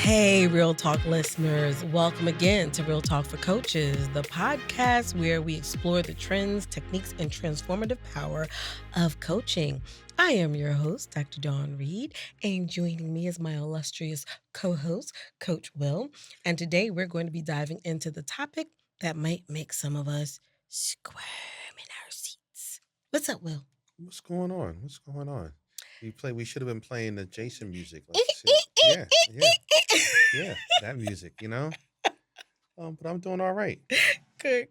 Hey, Real Talk listeners. Welcome again to Real Talk for Coaches, the podcast where we explore the trends, techniques, and transformative power of coaching. I am your host, Dr. Dawn Reid, and joining me is my illustrious co-host, Coach Will. And today we're going to be diving into the topic that might make some of us squirm in our seats. What's up, Will? What's going on? What's going on? We should have been playing the Jason music. Like, yeah, that music, But I'm doing all right. Good.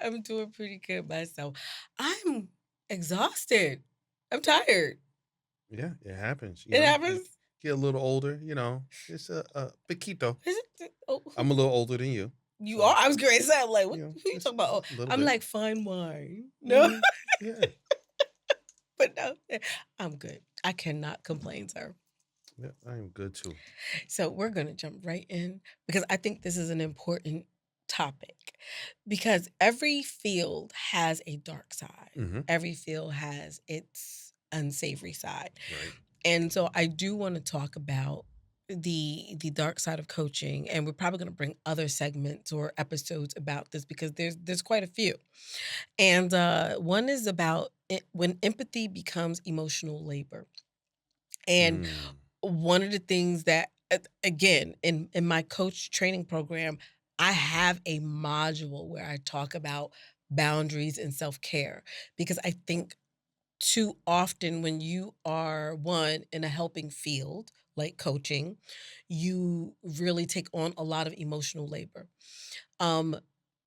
I'm doing pretty good myself. I'm exhausted. I'm tired. Yeah, it happens. It You happens. get a little older, it's a piquito. Is it? Oh, I'm a little older than you. you So, are. I was going to say, I'm like, who you just talking about? Oh, a little I'm bit. like fine wine. No, Yeah. but no, I'm good. I cannot complain, sir. Yeah, I am good too. So we're going to jump right in because I think this is an important topic because every field has a dark side. Mm-hmm. Every field has its unsavory side. Right. And so I do want to talk about the dark side of coaching, and we're probably going to bring other segments or episodes about this because there's quite a few. And one is about when empathy becomes emotional labor. And one of the things that, again, in my coach training program, I have a module where I talk about boundaries and self-care because I think too often when you are in a helping field like coaching, you really take on a lot of emotional labor.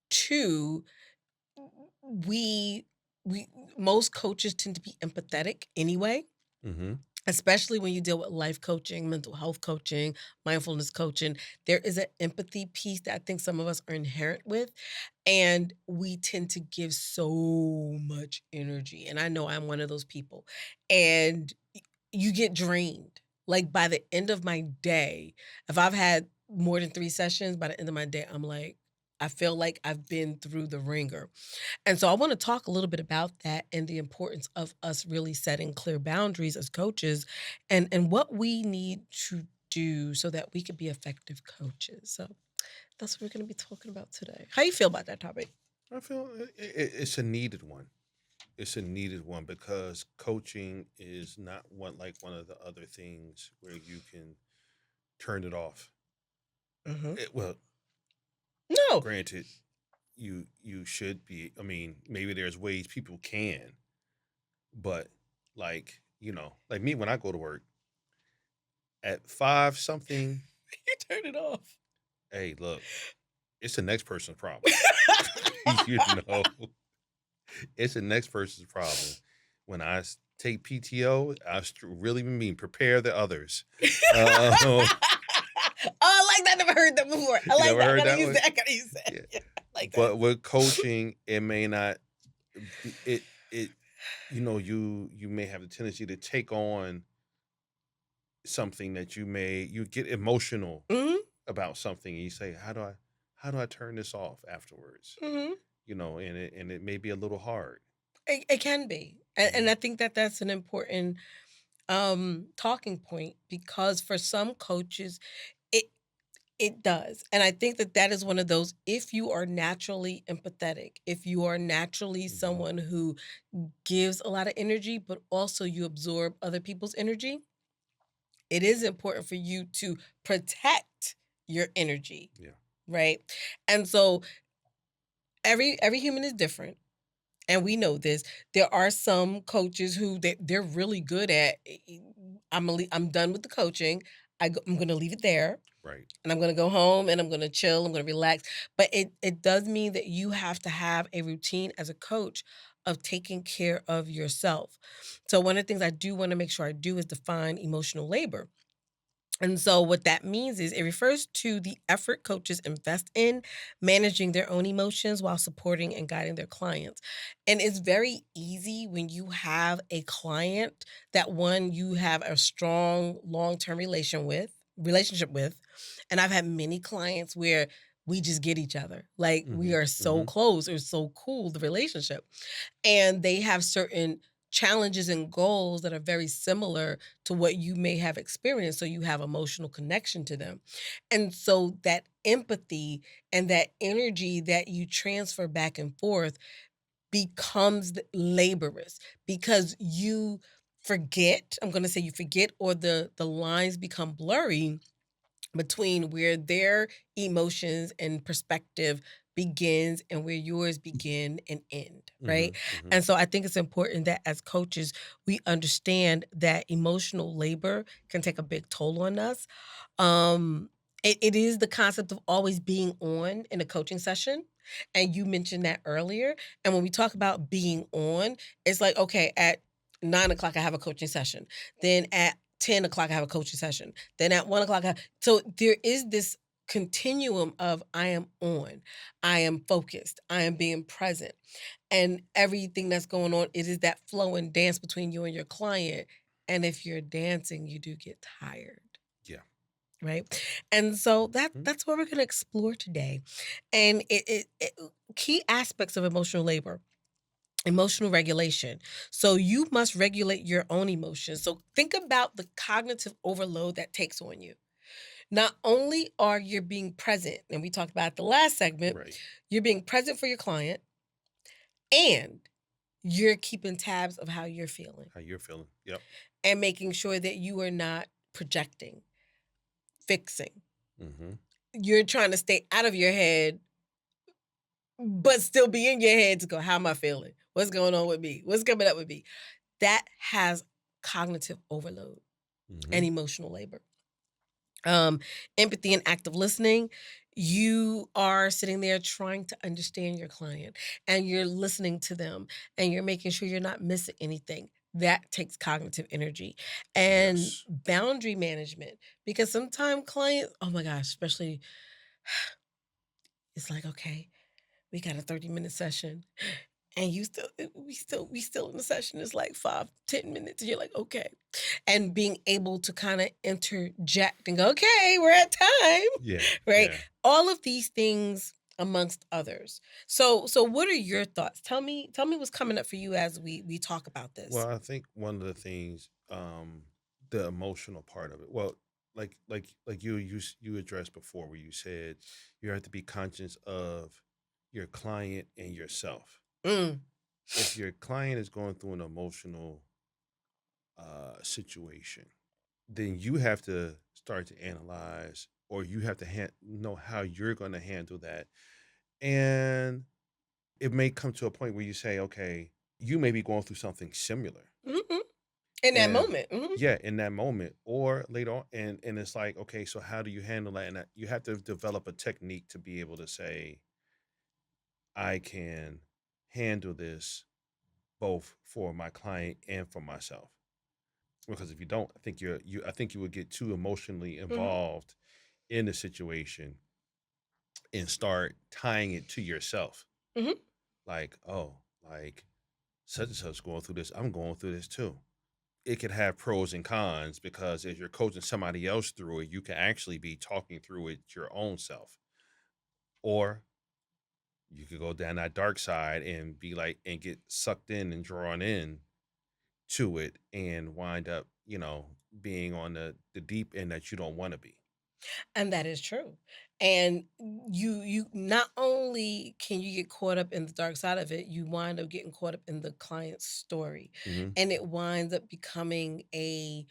Two, we most coaches tend to be empathetic anyway. Mm-hmm. Especially when you deal with life coaching, mental health coaching, mindfulness coaching, there is an empathy piece that I think some of us are inherent with. And we tend to give so much energy. And I know I'm one of those people. And you get drained. Like by the end of my day, if I've had more than 3 sessions, by the end of my day, I'm like, I feel like I've been through the ringer. And so I want to talk a little bit about that and the importance of us really setting clear boundaries as coaches and what we need to do so that we could be effective coaches. So that's what we're going to be talking about today. How you feel about that topic? I feel it's a needed one. It's a needed one because coaching is not one of the other things where you can turn it off. Mm-hmm. Well, No. granted, you should be. I mean, maybe there's ways people can, but like me when I go to work at 5 something, You turn it off. hey, look, it's the next person's problem. you know, it's the next person's problem. When I take PTO, really mean prepare the others. Oh, I like that. I never heard that before. I like never that. heard I gotta that use one? that. I gotta use that. Yeah. Yeah, I like that. But with coaching, it may not. It you may have the tendency to take on something that you get emotional Mm-hmm. about something, and you say, how do I turn this off afterwards? Mm-hmm. And it may be a little hard. It can be. And I think that that's an important talking point because for some coaches, it it does. And I think that that is one of those, if you are naturally empathetic, if you are naturally Mhm. someone who gives a lot of energy, but also you absorb other people's energy, it is important for you to protect your energy. Yeah. Right. And so every human is different. And we know this. There are some coaches who they're really good at. I'm done with the coaching. I'm going to leave it there. Right. And I'm going to go home and I'm going to chill. I'm going to relax. But it does mean that you have to have a routine as a coach of taking care of yourself. So one of the things I do want to make sure I do is define emotional labor. And so what that means is it refers to the effort coaches invest in managing their own emotions while supporting and guiding their clients. And it's very easy when you have a client that you have a strong long-term relationship with. And I've had many clients where we just get each other. Like we are so close or so cool, the relationship. And they have certain challenges and goals that are very similar to what you may have experienced, so you have emotional connection to them. And so that empathy and that energy that you transfer back and forth becomes laborious because you forget, I'm going to say you forget, or the lines become blurry between where their emotions and perspective begins and where yours begin and end, right? Mhm, mhm. And so I think it's important that as coaches, we understand that emotional labor can take a big toll on us. It is the concept of always being on in a coaching session. And you mentioned that earlier. And when we talk about being on, it's like, okay, at 9 o'clock, I have a coaching session. Then at 10 o'clock, I have a coaching session. Then at 1 o'clock, so there is this continuum of I am on, I am focused, I am being present. And everything that's going on, it is that flow and dance between you and your client. And if you're dancing, you do get tired. Yeah. Right. And so Mhm. that's what we're going to explore today. And key aspects of emotional labor, emotional regulation. So you must regulate your own emotions. So think about the cognitive overload that takes on you. Not only are you being present, and we talked about the last segment, Right. you're being present for your client and you're keeping tabs of how you're feeling How you're feeling. Yep. and making sure that you are not projecting, fixing. Mhm. You're trying to stay out of your head but still be in your head to go, how am I feeling? What's going on with me? What's coming up with me? That has cognitive overload and Mhm. emotional labor. Um, Empathy and active listening. You are sitting there trying to understand your client and you're listening to them and you're making sure you're not missing anything. That takes cognitive energy and Yes. boundary management because sometimes clients, oh my gosh, especially it's like, okay, we got a 30-minute session and you still we still in the session is like 5-10 minutes and you're like, okay. And being able to kind of interject and go, okay, we're at time, Yeah. right? Yeah. All of these things amongst others. So what are your thoughts? Tell me what's coming up for you as we talk about this. Well, I think one of the things, the emotional part of it. Well, like you addressed before, where you said you have to be conscious of your client and yourself. Mm, If your client is going through an emotional situation, then you have to start to analyze, or you have to know how you're going to handle that. And it may come to a point where you say, okay, you may be going through something similar. mhm. In that And moment. Mhm. yeah, in that moment or later on, and it's like, okay, so how do you handle that? And you have to develop a technique to be able to say, I can handle this both for my client and for myself. Because if you don't, I think I think you would get too emotionally Mhm. involved in the situation and start tying it to yourself. Mhm. Like, oh, like such and such going through this. I'm going through this too. It could have pros and cons because if you're coaching somebody else through it, you can actually be talking through it your own self. Or you could go down that dark side and be like and get sucked in and drawn in to it and wind up, being on the deep end that you don't want to be. And that is true. And you not only can you get caught up in the dark side of it, you wind up getting caught up in the client's story. Hmm. And it winds up becoming a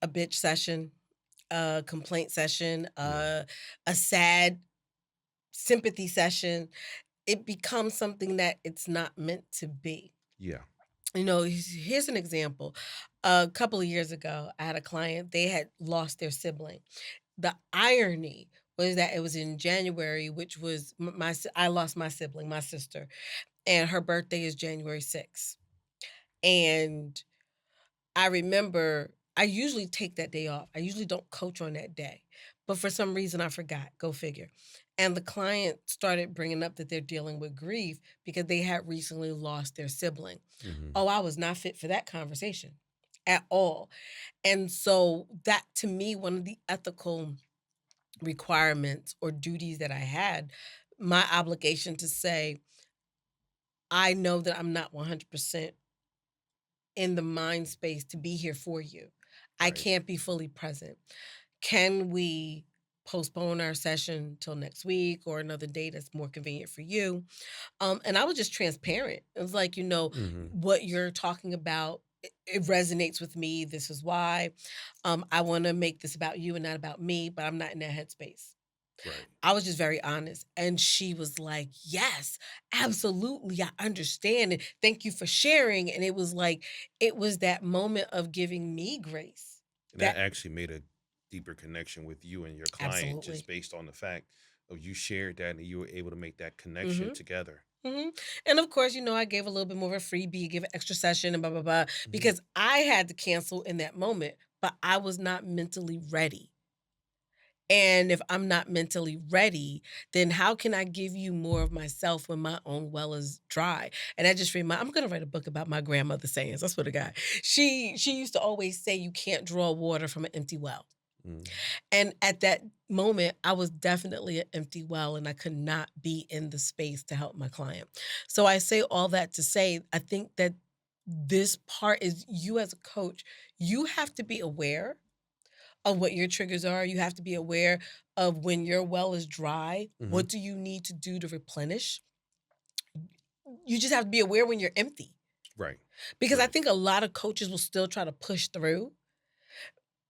bitch session, a complaint session, Yeah. a sad sympathy session. It becomes something that it's not meant to be. Yeah. Here's an example. A couple of years ago, I had a client, they had lost their sibling. The irony was that it was in January, which was I lost my sibling, my sister, and her birthday is January 6th. And I remember I usually take that day off. I usually don't coach on that day. But for some reason I forgot. Go figure. And the client started bringing up that they're dealing with grief because they had recently lost their sibling. Hmm. Oh, I was not fit for that conversation at all. And so that to me, one of the ethical requirements or duties that I had, my obligation to say, I know that I'm not 100% in the mind space to be here for you. I Right. can't be fully present. Can we postpone our session till next week or another day that's more convenient for you? And I was just transparent. It was like, Mhm. what you're talking about, it resonates with me. This is why. I want to make this about you and not about me, but I'm not in that headspace. Right. I was just very honest. And she was like, yes, absolutely. I understand. And thank you for sharing. And it was like, it was that moment of giving me grace. And that That actually made a deeper connection with you and your client just absolutely. based on the fact of you shared that and you were able to make that connection Hmm. together. Hmm. And of course, I gave a little bit more of a freebie, give an extra session and blah, blah, blah, Mhm. because I had to cancel in that moment, but I was not mentally ready. And if I'm not mentally ready, then how can I give you more of myself when my own well is dry? And I just remind I'm gonna write a book about my grandmother sayings. I swear to God. She used to always say you can't draw water from an empty well. Mhm. And at that moment, I was definitely an empty well and I could not be in the space to help my client. So I say all that to say, I think that this part is you as a coach, you have to be aware of what your triggers are. You have to be aware of when your well is dry. Mhm. What do you need to do to replenish? You just have to be aware when you're empty. Right. Because I Right. think a lot of coaches will still try to push through.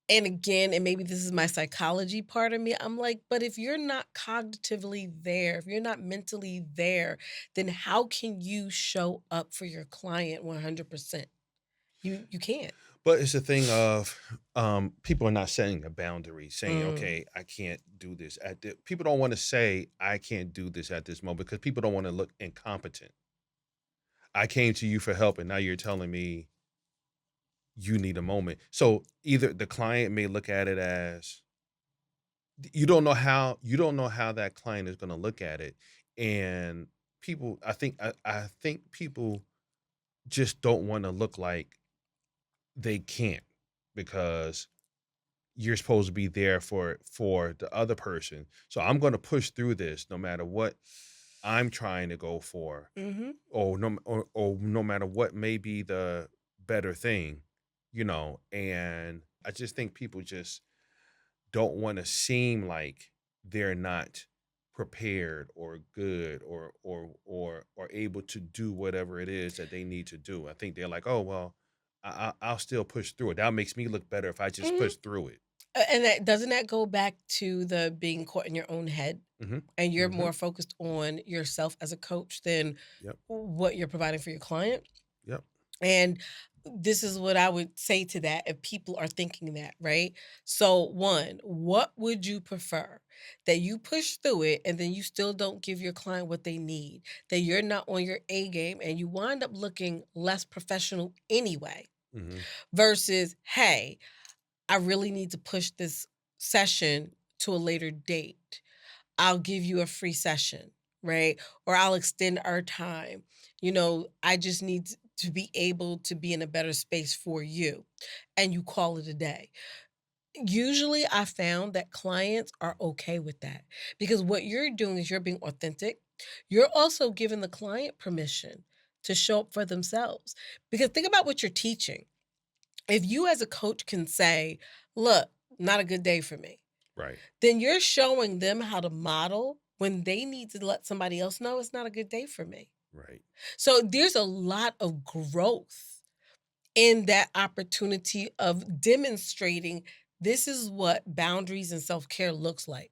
And again, and maybe this is my psychology part of me, I'm like, but if you're not cognitively there, if you're not mentally there, then how can you show up for your client 100%? You can't. But it's a thing of people are not setting a boundary, saying, Mm, okay, I can't do this people don't want to say I can't do this at this moment because people don't want to look incompetent. I came to you for help and now you're telling me you need a moment. So either the client may look at it as you don't know how that client is going to look at it, and I think people just don't want to look like they can't because you're supposed to be there for the other person. So I'm going to push through this no matter what I'm trying to go for, mhm, or no matter what may be the better thing, and I just think people just don't want to seem like they're not prepared or good or able to do whatever it is that they need to do. I think they're like, oh well, I'll still push through it. That makes me look better if I just mhm. push through it. And that doesn't that go back to the being caught in your own head? Hmm. And you're Hmm. more focused on yourself as a coach than Yep. what you're providing for your client. Yep. And this is what I would say to that if people are thinking that, right? So, one, what would you prefer? That you push through it and then you still don't give your client what they need, that you're not on your A game and you wind up looking less professional anyway, Hmm. versus, hey, I really need to push this session to a later date. I'll give you a free session, right? Or I'll extend our time. I just need to be able to be in a better space for you. And you call it a day. Usually, I found that clients are okay with that because what you're doing is you're being authentic. You're also giving the client permission to show up for themselves. Because think about what you're teaching. If you, as a coach, can say, look, not a good day for me, Right. then you're showing them how to model when they need to let somebody else know it's not a good day for me. Right. So there's a lot of growth in that opportunity of demonstrating this is what boundaries and self care looks like.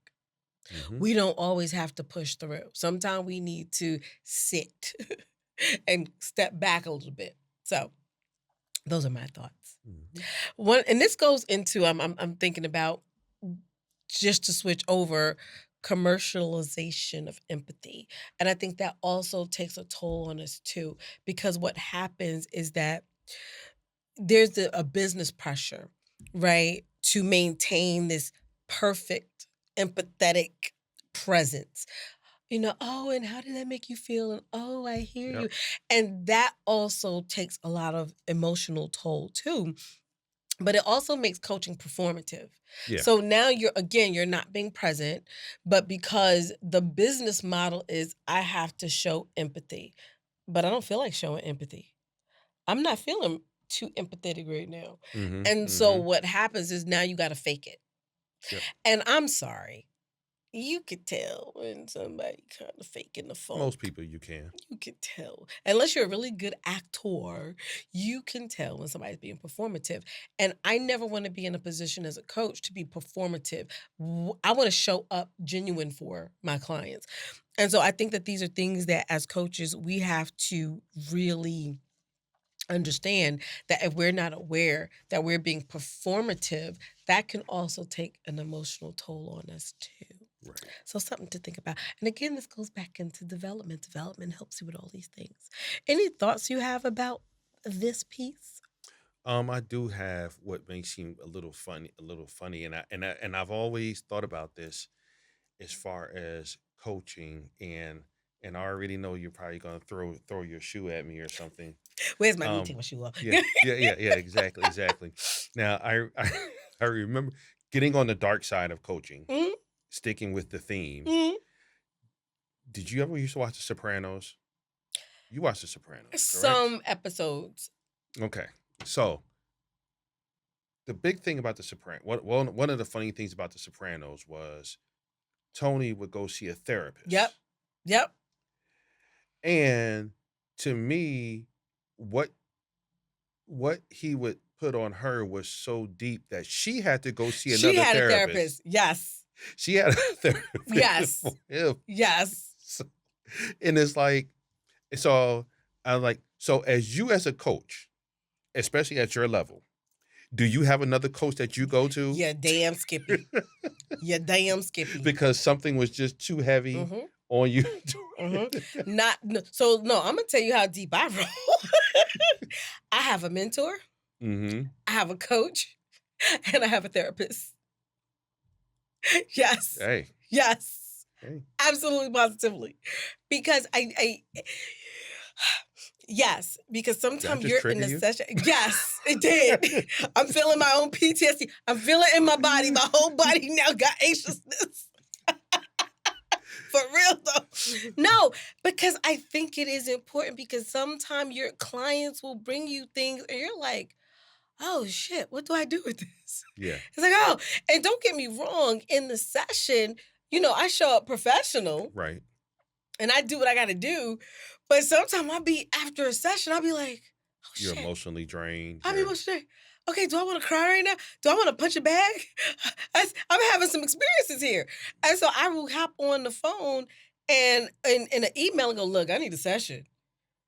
Hmm. We don't always have to push through. Sometimes we need to sit and step back a little bit. So those are my thoughts. Hmm. One, and this goes into I'm thinking about just to switch over commercialization of empathy. And I think that also takes a toll on us too, because what happens is that there's a business pressure, right? To maintain this perfect, empathetic presence. Oh, and how did that make you feel? And oh, I hear Yep. you. And that also takes a lot of emotional toll too, but it also makes coaching performative. Yeah. So now you're not being present, but because the business model is I have to show empathy. but I don't feel like showing empathy. I'm not feeling too empathetic right now. Mhm, And so mhm. what happens is now you got to fake it. Yep. And I'm sorry. You could tell when somebody kind of faking the Most funk. people you can. You can tell. Unless you're a really good actor, you can tell when somebody's being performative. And I never want to be in a position as a coach to be performative. I want to show up genuine for my clients. And so I think that these are things that as coaches, we have to really understand that if we're not aware that we're being performative, that can also take an emotional toll on us too. Right. So something to think about. And again, this goes back into development. Development helps you with all these things. Any thoughts you have about this piece? I do have what may seem a little funny, and I've always thought about this as far as coaching, and I already know you're probably gonna throw your shoe at me or something. Where's my, let me take Um, my shoe off. yeah, exactly, exactly. Now, I remember getting on the dark side of coaching, Mhm, sticking with the theme. mhm. Did you ever used to watch The Sopranos? You watched The Sopranos, correct? Some episodes. Okay, so the big thing about The Sopranos, one of the funny things about The Sopranos was Tony would go see a Yep. therapist. Yep. And to me, what what he would put on her was so deep that she had to go see She another had a therapist. therapist. Yes. She had a therapist Yes. for him. Yes. So- and it's like, so I'm like, so as you as a coach, especially at your level, do you have another coach that you go to Yeah, damn Skippy. Yeah, damn Skippy. because something was just too heavy Mm-hmm. on you? Mm-hmm. Not no, so no, I'm gonna tell you how deep I roll. I have a mentor, Mm-hmm. I have a coach, and I have a therapist. Yes. Hey, Yes. hey, Absolutely positively. Because yes, because did I sometimes just you're in trigger a you? session. Yes, it did. I'm feeling my own PTSD. I'm feeling it in my body. My whole body now got anxiousness. For real though. No, because I think it is important because sometimes your clients will bring you things and you're like, oh shit, what do I do with this? Yeah, It's like, oh, and don't get me wrong, in the session, I show up professional right. and I do what I gotta do. But sometimes I'll be after a session, I'll be like, oh You're shit. emotionally drained. I mean, You're what's today? Okay, do I want to cry right now? Do I want to punch a bag? I'm having some experiences here. And so I will hop on the phone and in an email and go, look, I need a session.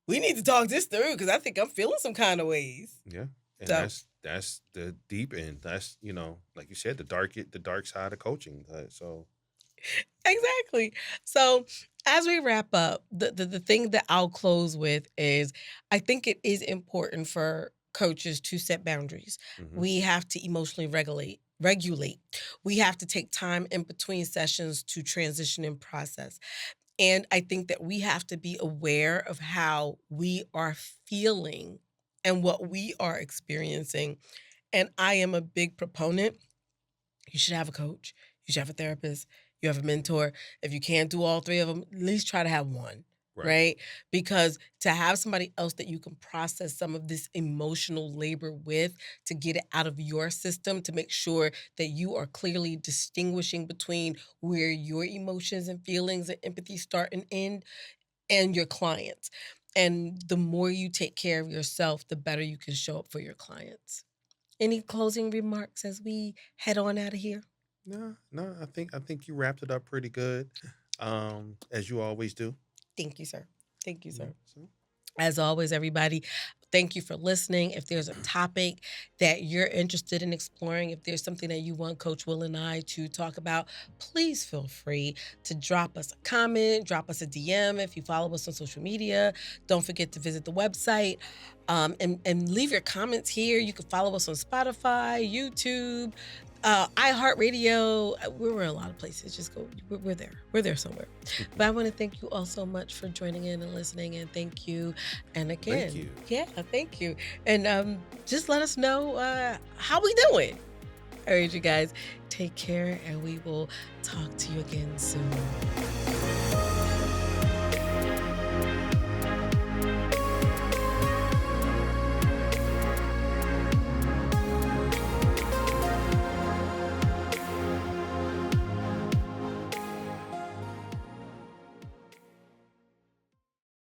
We need to talk this through because I think I'm feeling some kind of ways. yeah, and So that's the deep end. That's like you said, the dark side of coaching. So exactly. So as we wrap up, the thing that I'll close with is I think it is important for coaches to set boundaries. mhm, We have to emotionally regulate. We have to take time in between sessions to transition and process. And I think that we have to be aware of how we are feeling and what we are experiencing. And I am a big proponent. You should have a coach. You should have a therapist. You have a mentor. If you can't do all three of them, at least try to have one, right, right? Because to have somebody else that you can process some of this emotional labor with, to get it out of your system, to make sure that you are clearly distinguishing between where your emotions and feelings and empathy start and end, and your clients. And the more you take care of yourself, the better you can show up for your clients. Any closing remarks as we head on out of here? no, no. I think you wrapped it up pretty good, as you always do. Thank you, sir. Thank you, Yeah, sir. so As always, everybody, thank you for listening. If there's a topic that you're interested in exploring, if there's something that you want Coach Will and I to talk about, please feel free to drop us a comment, drop us a DM if you follow us on social media. Don't forget to visit the website and leave your comments here. You can follow us on Spotify, YouTube, iHeartRadio. We're in a lot of places. Just go. We're there. We're there somewhere. But I want to thank you all so much for joining in and listening. And thank you. And thank again, you. yeah, thank you. And just let us know how we doing. All right, you guys, take care, and we will talk to you again soon.